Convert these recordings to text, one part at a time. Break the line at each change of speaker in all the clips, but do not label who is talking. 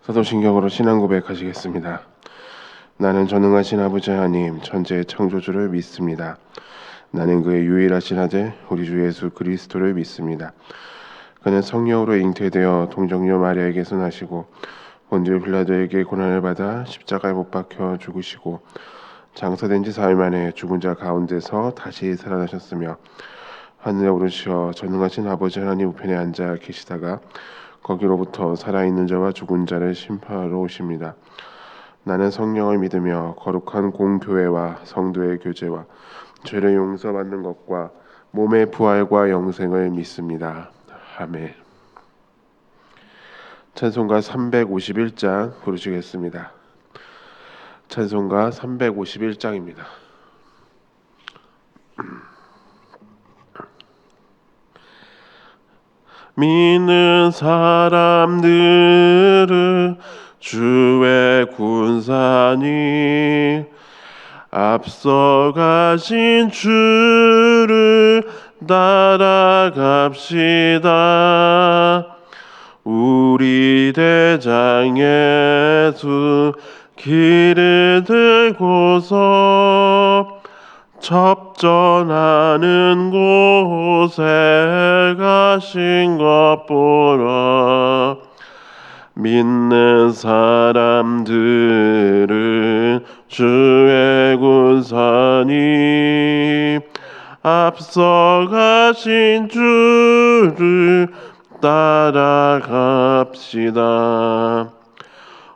사도신경으로 신앙 고백하시겠습니다. 나는 전능하신 아버지 하나님 천지의 창조주를 믿습니다. 나는 그의 유일하신 아들 우리 주 예수 그리스도를 믿습니다. 그는 성령으로 잉태되어 동정녀 마리아에게서 나시고 본디오 빌라도에게 고난을 받아 십자가에 못 박혀 죽으시고 장사된 지 사흘 만에 죽은 자 가운데서 다시 살아나셨으며 하늘에 오르시어 전능하신 아버지 하나님 우편에 앉아 계시다가 거기로부터 살아있는 자와 죽은 자를 심판하러 오십니다. 나는 성령을 믿으며 거룩한 공교회와 성도의 교제와 죄를 용서받는 것과 몸의 부활과 영생을 믿습니다. 아멘. 찬송가 351장 부르시겠습니다. 찬송가 351장입니다. 믿는 사람들은 주의 군사니 앞서가신 주를 따라갑시다. 우리 대장 예수 길을 들고서 접전하는 곳에 가신 것 보라. 믿는 사람들은 주의 군사니 앞서가신 주를 따라갑시다.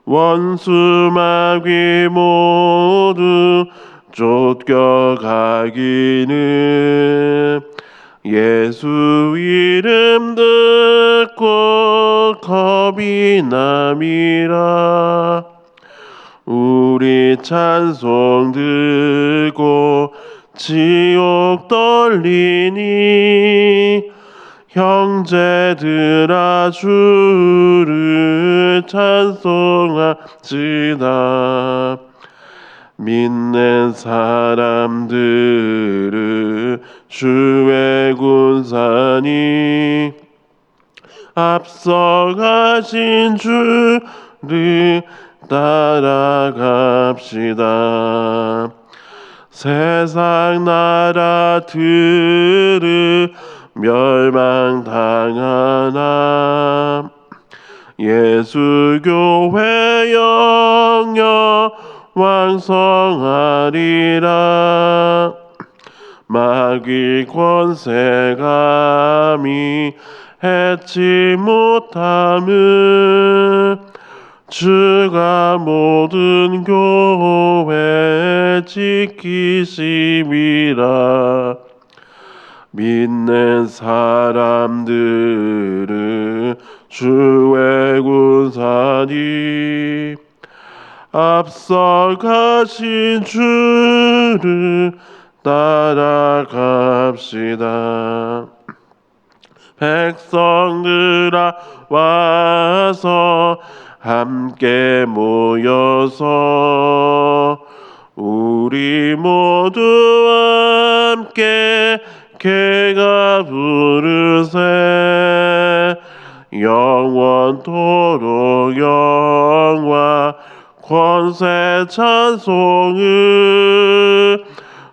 원수 마귀 모두 쫓겨가기는 예수 이름 듣고 겁이 남이라. 우리 찬송 들고 지옥 떨리니 형제들아 주를 찬송합시다. 믿는 사람들은 주의 군사니 앞서가신 주를 따라갑시다. 세상 나라들은 멸망당하나 예수 교회 영영 왕성하리라. 마귀 권세감이 해치 못함을 주가 모든 교회 지키심이라. 믿는 사람들은 주의 군사니 앞서가신 주를 따라갑시다. 백성들아 와서 함께 모여서 우리 모두 함께 개가 부르세. 영원토록 영광 권세 찬송을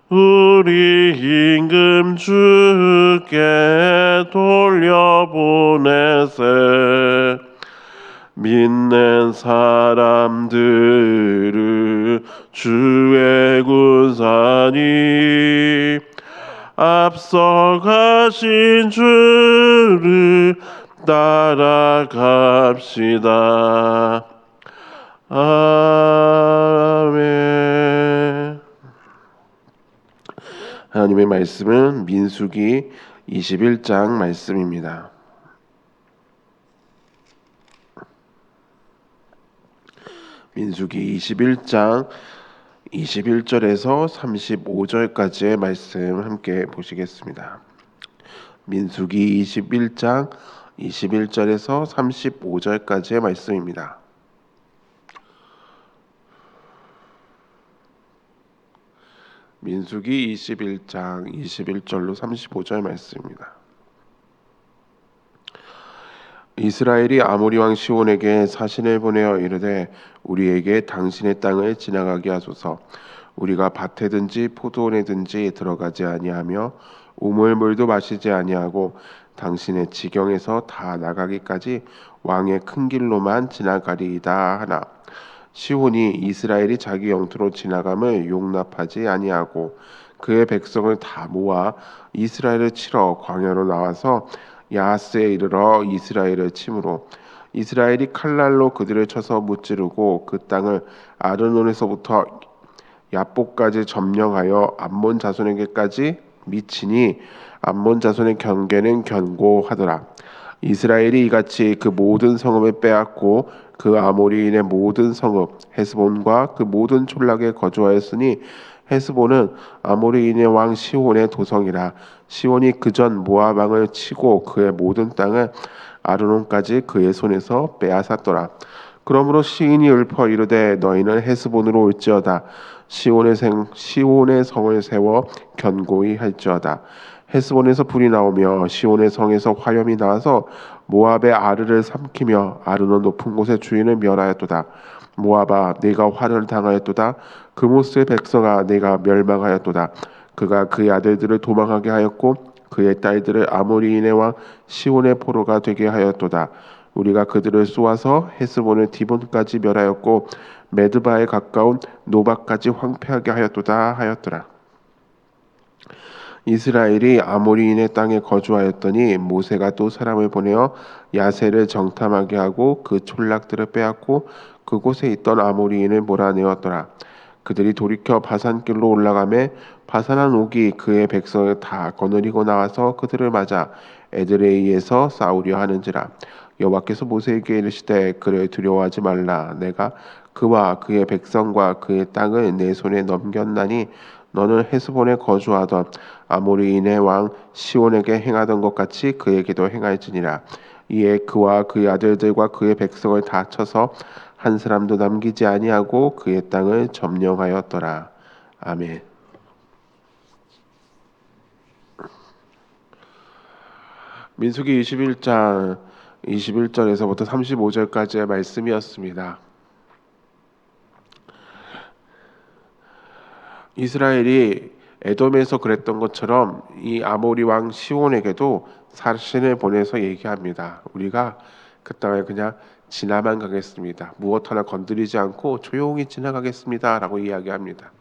우리 임금 주께 돌려보내세. 믿는 사람들은 주의 군사니 앞서가신 주를 따라갑시다. 아멘. 하나님의 말씀은 민수기 21장 말씀입니다. 민수기 21장 21절에서 35절까지의 말씀 함께 보시겠습니다. 민수기 21장 21절에서 35절까지의 말씀입니다. 민수기 21장 21절로 35절 말씀입니다. 이스라엘이 아모리 왕 시온에게 사신을 보내어 이르되 우리에게 당신의 땅을 지나가게 하소서. 우리가 밭에든지 포도원에든지 들어가지 아니하며 우물물도 마시지 아니하고 당신의 지경에서 다 나가기까지 왕의 큰 길로만 지나가리이다 하나. 시온이 이스라엘이 자기 영토로 지나감을 용납하지 아니하고 그의 백성을 다 모아 이스라엘을 치러 광야로 나와서 야하스에 이르러 이스라엘을 치므로 이스라엘이 칼날로 그들을 쳐서 무찌르고 그 땅을 아르논에서부터 야복까지 점령하여 암몬 자손에게까지 미치니 암몬 자손의 경계는 견고하더라. 이스라엘이 이같이 그 모든 성읍을 빼앗고 그 아모리인의 모든 성읍 헤스본과 그 모든 촌락에 거주하였으니 헤스본은 아모리인의 왕 시온의 도성이라. 시온이 그전 모압 왕을 치고 그의 모든 땅을 아르논까지 그의 손에서 빼앗았더라. 그러므로 시인이 읊어 이르되 너희는 헤스본으로 올지어다. 시온의 성을 세워 견고히 할지어다. 헤스본에서 불이 나오며 시온의 성에서 화염이 나와서 모압의 아르를 삼키며 아르논 높은 곳의 주인을 멸하였도다. 모압아 네가 화를 당하였도다. 그모스의 백성아 네가 멸망하였도다. 그가 그의 아들들을 도망하게 하였고 그의 딸들을 아모리인의 왕 시온의 포로가 되게 하였도다. 우리가 그들을 쏘아서 헤스본을 디본까지 멸하였고 메드바에 가까운 노바까지 황폐하게 하였도다 하였더라. 이스라엘이 아모리인의 땅에 거주하였더니 모세가 또 사람을 보내어 야세를 정탐하게 하고 그 촌락들을 빼앗고 그곳에 있던 아모리인을 몰아내었더라. 그들이 돌이켜 바산길로 올라가매 바산한 옥이 그의 백성을 다 거느리고 나와서 그들을 맞아 에드레이에서 싸우려 하는지라. 여호와께서 모세에게 이르시되 그를 두려워하지 말라. 내가 그와 그의 백성과 그의 땅을 내 손에 넘겼나니 너는 헤스본에 거주하던 아모리인의 왕 시온에게 행하던 것 같이 그에게도 행할지니라. 이에 그와 그의 아들들과 그의 백성을 다 쳐서 한 사람도 남기지 아니하고 그의 땅을 점령하였더라. 아멘. 민수기 21장 21절에서부터 35절까지의 말씀이었습니다. 이스라엘이 에돔에서 그랬던 것처럼 이 아모리 왕 시온에게도 사신을 보내서 얘기합니다. 우리가 그 땅을 그냥 지나만 가겠습니다. 무엇 하나 건드리지 않고 조용히 지나가겠습니다. 라고 이야기합니다.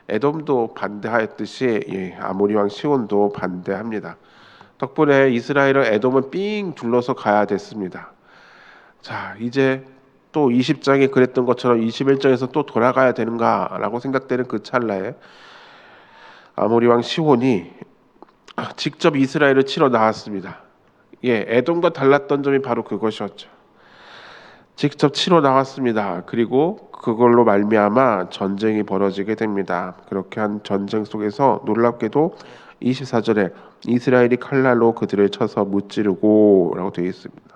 에돔도 반대하였듯이 아모리 왕 시온도 반대합니다. 덕분에 이스라엘은 에돔을 삥 둘러서 가야 됐습니다. 자, 이제 또 20장에 그랬던 것처럼 21장에서 또 돌아가야 되는가라고 생각되는 그 찰나에 아모리 왕 시온이 직접 이스라엘을 치러 나왔습니다. 에돔과 달랐던 점이 바로 그것이었죠. 직접 치러 나왔습니다. 그리고 그걸로 말미암아 전쟁이 벌어지게 됩니다. 그렇게 한 전쟁 속에서 놀랍게도 24절에 이스라엘이 칼날로 그들을 쳐서 무찌르고 라고 되어 있습니다.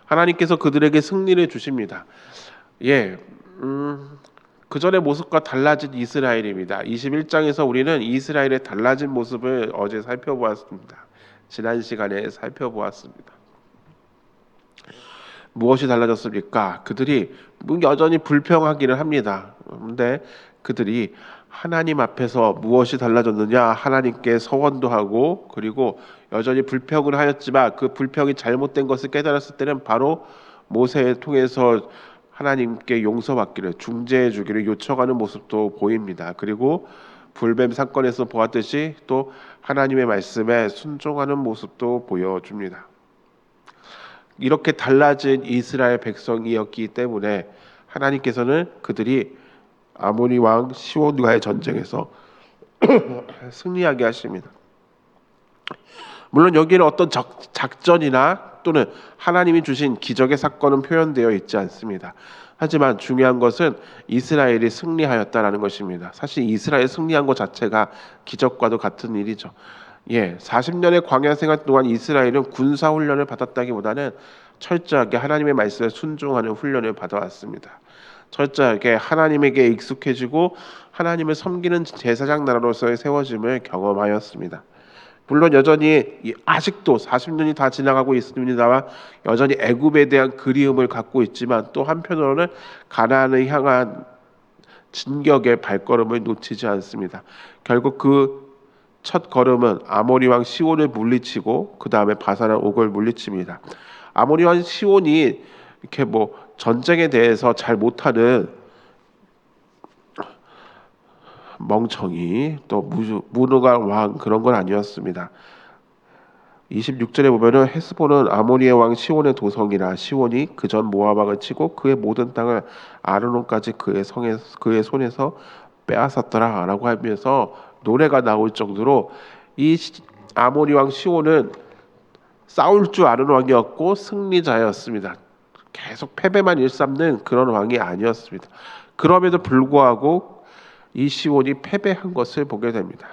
하나님께서 그들에게 승리를 주십니다. 그 전의 모습과 달라진 이스라엘입니다. 21장에서 우리는 이스라엘의 달라진 모습을 어제 살펴보았습니다. 지난 시간에 살펴보았습니다. 무엇이 달라졌습니까? 그들이 여전히 불평하기를 합니다. 그런데 그들이 하나님 앞에서 무엇이 달라졌느냐? 하나님께 서원도 하고 그리고 여전히 불평을 하였지만 그 불평이 잘못된 것을 깨달았을 때는 바로 모세를 통해서 하나님께 용서받기를 중재해 주기를 요청하는 모습도 보입니다. 그리고 불뱀 사건에서 보았듯이 또 하나님의 말씀에 순종하는 모습도 보여줍니다. 이렇게 달라진 이스라엘 백성이었기 때문에 하나님께서는 그들이 아모리 왕 시온과의 전쟁에서 승리하게 하십니다. 물론 여기에는 어떤 작전이나 또는 하나님이 주신 기적의 사건은 표현되어 있지 않습니다. 하지만 중요한 것은 이스라엘이 승리하였다라는 것입니다. 사실 이스라엘 승리한 것 자체가 기적과도 같은 일이죠. 40년의 광야 생활 동안 이스라엘은 군사 훈련을 받았다기보다는 철저하게 하나님의 말씀에 순종하는 훈련을 받아왔습니다. 철저하게 하나님에게 익숙해지고 하나님을 섬기는 제사장 나라로서의 세워짐을 경험하였습니다. 물론 여전히 아직도 40년이 다 지나가고 있습니다만 여전히 애굽에 대한 그리움을 갖고 있지만 또 한편으로는 가나안을 향한 진격의 발걸음을 놓치지 않습니다. 결국 그 첫 걸음은 아모리 왕 시온을 물리치고 그 다음에 바산한 옥을 물리칩니다. 아모리 왕 시온이 이렇게 뭐 전쟁에 대해서 잘 못하는 멍청이 또 무능한 왕 그런 건 아니었습니다. 26절에 보면은 헤스본은 아모리의 왕 시온의 도성이라 시온이 그전 모압 왕을 치고 그의 모든 땅을 아르논까지 그의 손에서 빼앗았더라라고 하면서 노래가 나올 정도로 이 아모리 왕 시온은 싸울 줄 아는 왕이었고 승리자였습니다. 계속 패배만 일삼는 그런 왕이 아니었습니다. 그럼에도 불구하고 이 시온이 패배한 것을 보게 됩니다.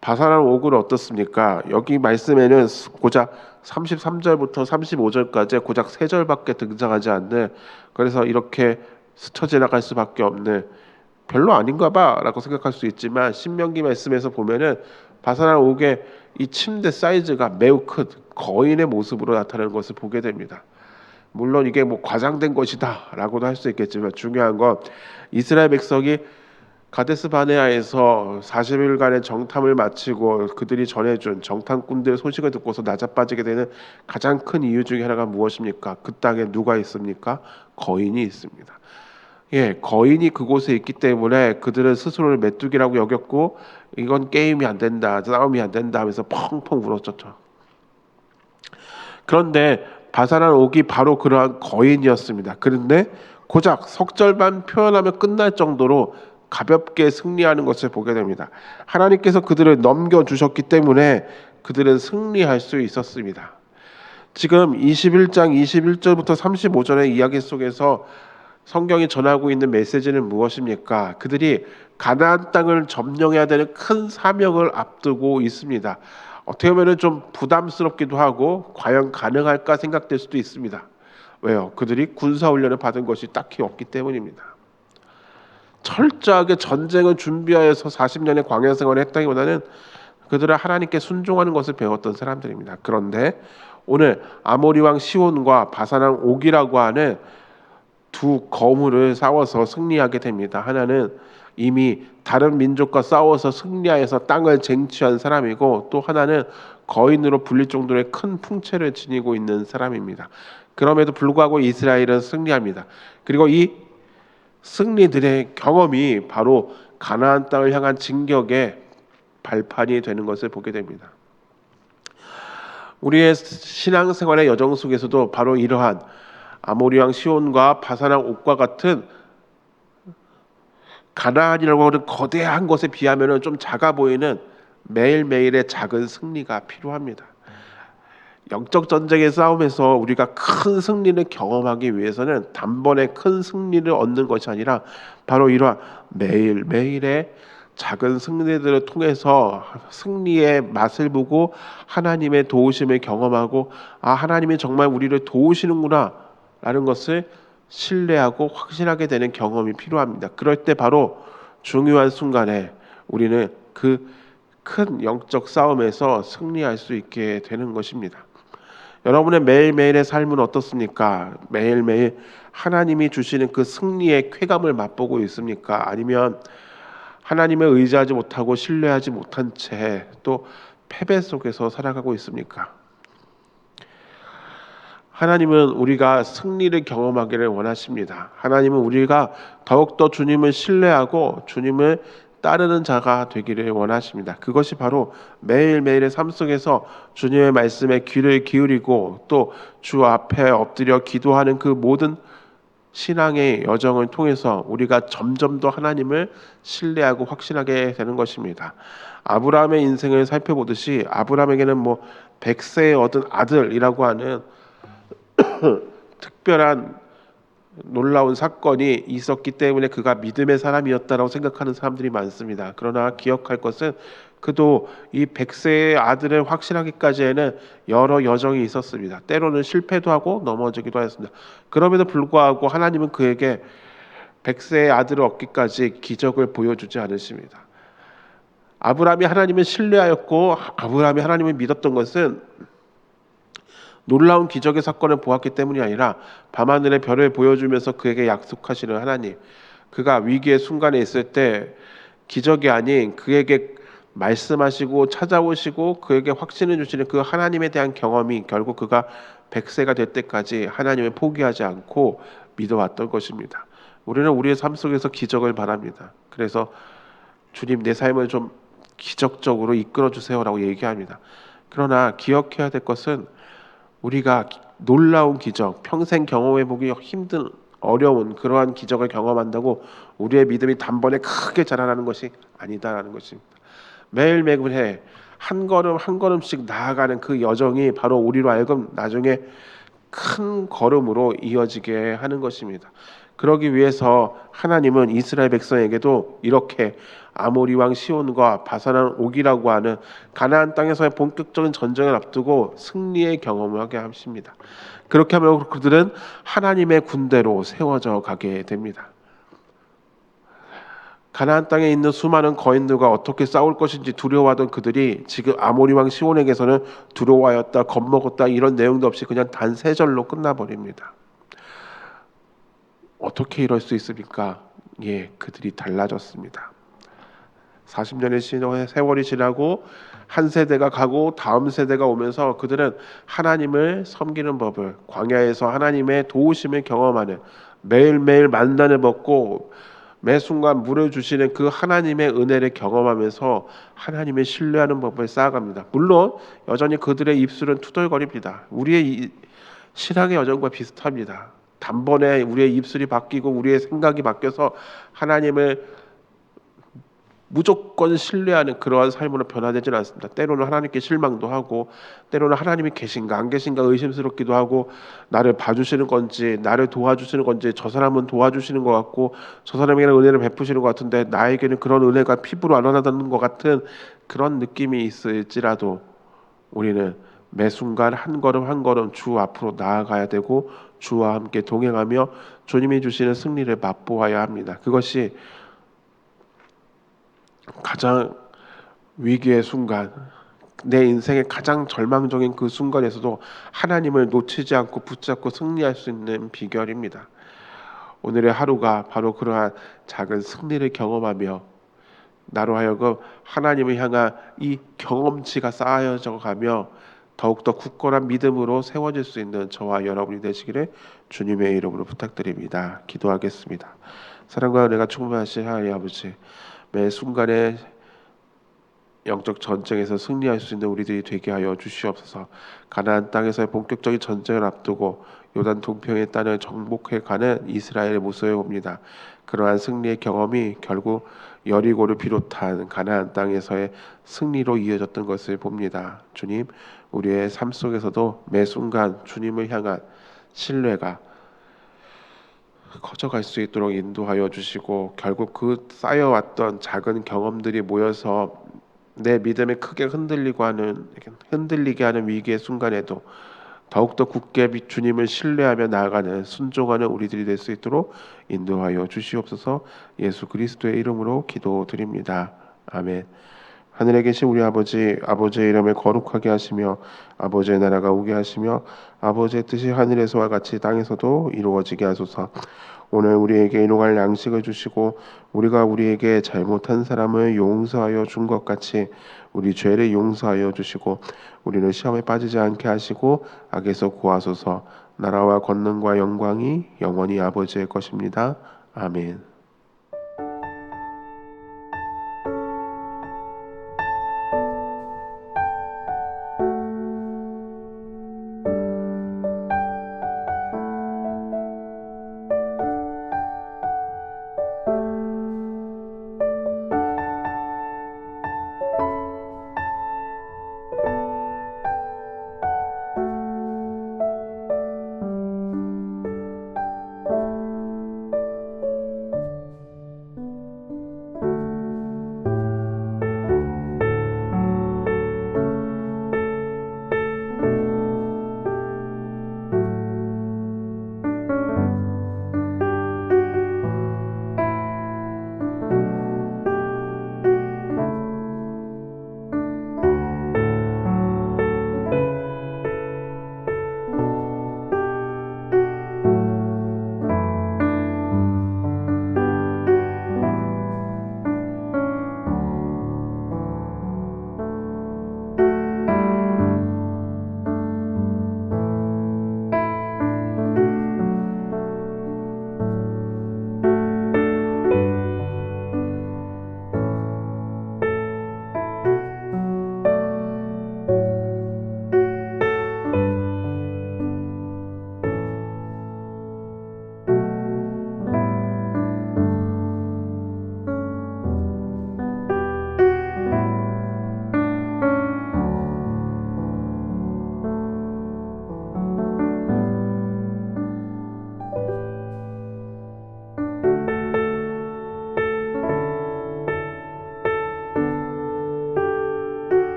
바산한 옥은 어떻습니까? 여기 말씀에는 고작 33절부터 35절까지 고작 3절밖에 등장하지 않는, 그래서 이렇게 스쳐 지나갈 수밖에 없는, 별로 아닌가 봐라고 생각할 수 있지만 신명기 말씀에서 보면은 바산한 옥의 이 침대 사이즈가 매우 큰 거인의 모습으로 나타나는 것을 보게 됩니다. 물론 이게 뭐 과장된 것이다라고도 할 수 있겠지만 중요한 건 이스라엘 백성이 가데스 바네아에서 40일간의 정탐을 마치고 그들이 전해준 정탐꾼들의 소식을 듣고서 나자빠지게 되는 가장 큰 이유 중에 하나가 무엇입니까? 그 땅에 누가 있습니까? 거인이 있습니다. 예, 거인이 그곳에 있기 때문에 그들은 스스로를 메뚜기라고 여겼고 이건 게임이 안 된다, 싸움이 안 된다 하면서 펑펑 울었었죠. 그런데 바산한 옥이 바로 그러한 거인이었습니다. 그런데 고작 석절만 표현하면 끝날 정도로 가볍게 승리하는 것을 보게 됩니다. 하나님께서 그들을 넘겨주셨기 때문에 그들은 승리할 수 있었습니다. 지금 21장 21절부터 35절의 이야기 속에서 성경이 전하고 있는 메시지는 무엇입니까? 그들이 가나안 땅을 점령해야 되는 큰 사명을 앞두고 있습니다. 어떻게 보면 좀 부담스럽기도 하고 과연 가능할까 생각될 수도 있습니다. 왜요? 그들이 군사훈련을 받은 것이 딱히 없기 때문입니다. 철저하게 전쟁을 준비하여서 40년의 광야 생활을 했다기보다는 그들은 하나님께 순종하는 것을 배웠던 사람들입니다. 그런데 오늘 아모리 왕 시온과 바산왕 옥이라고 하는 두 거물을 싸워서 승리하게 됩니다. 하나는 이미 다른 민족과 싸워서 승리하여서 땅을 쟁취한 사람이고 또 하나는 거인으로 불릴 정도의 큰 풍채를 지니고 있는 사람입니다. 그럼에도 불구하고 이스라엘은 승리합니다. 그리고 이 승리들의 경험이 바로 가나안 땅을 향한 진격의 발판이 되는 것을 보게 됩니다. 우리의 신앙생활의 여정 속에서도 바로 이러한 아모리 왕 시온과 바산 왕 옥과 같은 가나안이라고 하는 거대한 것에 비하면 좀 작아 보이는 매일매일의 작은 승리가 필요합니다. 영적 전쟁의 싸움에서 우리가 큰 승리를 경험하기 위해서는 단번에 큰 승리를 얻는 것이 아니라 바로 이러한 매일매일의 작은 승리들을 통해서 승리의 맛을 보고 하나님의 도우심을 경험하고 하나님이 정말 우리를 도우시는구나 라는 것을 신뢰하고 확신하게 되는 경험이 필요합니다. 그럴 때 바로 중요한 순간에 우리는 그 큰 영적 싸움에서 승리할 수 있게 되는 것입니다. 여러분의 매일매일의 삶은 어떻습니까? 매일매일 하나님이 주시는 그 승리의 쾌감을 맛보고 있습니까? 아니면 하나님을 의지하지 못하고 신뢰하지 못한 채 또 패배 속에서 살아가고 있습니까? 하나님은 우리가 승리를 경험하기를 원하십니다. 하나님은 우리가 더욱더 주님을 신뢰하고 주님을 따르는 자가 되기를 원하십니다. 그것이 바로 매일매일의 삶 속에서 주님의 말씀에 귀를 기울이고 또 주 앞에 엎드려 기도하는 그 모든 신앙의 여정을 통해서 우리가 점점 더 하나님을 신뢰하고 확신하게 되는 것입니다. 아브라함의 인생을 살펴보듯이 아브라함에게는 뭐 100세에 얻은 아들이라고 하는 특별한 놀라운 사건이 있었기 때문에 그가 믿음의 사람이었다라고 생각하는 사람들이 많습니다. 그러나 기억할 것은 그도 이 100세의 아들을 확신하기까지에는 여러 여정이 있었습니다. 때로는 실패도 하고 넘어지기도 하였습니다. 그럼에도 불구하고 하나님은 그에게 100세의 아들을 얻기까지 기적을 보여주지 않으십니다. 아브라함이 하나님을 신뢰하였고 아브라함이 하나님을 믿었던 것은 놀라운 기적의 사건을 보았기 때문이 아니라 밤하늘의 별을 보여주면서 그에게 약속하시는 하나님, 그가 위기의 순간에 있을 때 기적이 아닌 그에게 말씀하시고 찾아오시고 그에게 확신을 주시는 그 하나님에 대한 경험이 결국 그가 100세가 될 때까지 하나님을 포기하지 않고 믿어왔던 것입니다. 우리는 우리의 삶 속에서 기적을 바랍니다. 그래서 주님, 내 삶을 좀 기적적으로 이끌어 주세요라고 얘기합니다. 그러나 기억해야 될 것은 우리가 놀라운 기적, 평생 경험해 보기 힘든 어려운 그러한 기적을 경험한다고 우리의 믿음이 단번에 크게 자라나는 것이 아니다라는 것입니다. 매일매일 한 걸음 한 걸음씩 나아가는 그 여정이 바로 우리로 하여금 나중에 큰 걸음으로 이어지게 하는 것입니다. 그러기 위해서 하나님은 이스라엘 백성에게도 이렇게 아모리 왕 시온과 바산 옥이라고 하는 가나안 땅에서의 본격적인 전쟁을 앞두고 승리의 경험을 하게 하십니다. 그렇게 하면 그들은 하나님의 군대로 세워져 가게 됩니다. 가나안 땅에 있는 수많은 거인들과 어떻게 싸울 것인지 두려워하던 그들이 지금 아모리 왕 시온에게서는 두려워하였다, 겁먹었다 이런 내용도 없이 그냥 단 3절로 끝나버립니다. 어떻게 이럴 수 있습니까? 그들이 달라졌습니다. 40년의 세월이 지나고 한 세대가 가고 다음 세대가 오면서 그들은 하나님을 섬기는 법을, 광야에서 하나님의 도우심을 경험하는, 매일매일 만나를 먹고 매 순간 물을 주시는 그 하나님의 은혜를 경험하면서 하나님을 신뢰하는 법을 쌓아갑니다. 물론 여전히 그들의 입술은 투덜거립니다. 우리의 신앙의 여정과 비슷합니다. 단번에 우리의 입술이 바뀌고 우리의 생각이 바뀌어서 하나님을 무조건 신뢰하는 그러한 삶으로 변화되지는 않습니다. 때로는 하나님께 실망도 하고, 때로는 하나님이 계신가 안 계신가 의심스럽기도 하고, 나를 봐주시는 건지 나를 도와주시는 건지, 저 사람은 도와주시는 것 같고 저 사람에게는 은혜를 베푸시는 것 같은데 나에게는 그런 은혜가 피부로 안 와닿는 것 같은 그런 느낌이 있을지라도 우리는 매 순간 한 걸음 한 걸음 주 앞으로 나아가야 되고 주와 함께 동행하며 주님이 주시는 승리를 맛보아야 합니다. 그것이 가장 위기의 순간, 내 인생의 가장 절망적인 그 순간에서도 하나님을 놓치지 않고 붙잡고 승리할 수 있는 비결입니다. 오늘의 하루가 바로 그러한 작은 승리를 경험하며 나로 하여금 하나님을 향한 이 경험치가 쌓여져 가며 더욱더 굳건한 믿음으로 세워질 수 있는 저와 여러분이 되시기를 주님의 이름으로 부탁드립니다. 기도하겠습니다. 사랑과 은혜가 충만하신 하나님 아버지, 매 순간에 영적 전쟁에서 승리할 수 있는 우리들이 되게 하여 주시옵소서. 가나안 땅에서의 본격적인 전쟁을 앞두고 요단 동편의 땅을 정복해 가는 이스라엘의 모습을 봅니다. 그러한 승리의 경험이 결국 여리고를 비롯한 가나안 땅에서의 승리로 이어졌던 것을 봅니다. 주님, 우리의 삶 속에서도 매 순간 주님을 향한 신뢰가 커져갈 수 있도록 인도하여 주시고, 결국 그 쌓여왔던 작은 경험들이 모여서 내 믿음이 크게 흔들리게 하는 위기의 순간에도 더욱더 굳게 주님을 신뢰하며 나아가는 순종하는 우리들이 될 수 있도록 인도하여 주시옵소서. 예수 그리스도의 이름으로 기도드립니다. 아멘. 하늘에 계신 우리 아버지, 아버지의 이름을 거룩하게 하시며 아버지의 나라가 오게 하시며 아버지의 뜻이 하늘에서와 같이 땅에서도 이루어지게 하소서. 오늘 우리에게 일용할 양식을 주시고 우리가 우리에게 잘못한 사람을 용서하여 준 것 같이 우리 죄를 용서하여 주시고 우리는 시험에 빠지지 않게 하시고 악에서 구하소서. 나라와 권능과 영광이 영원히 아버지의 것입니다. 아멘.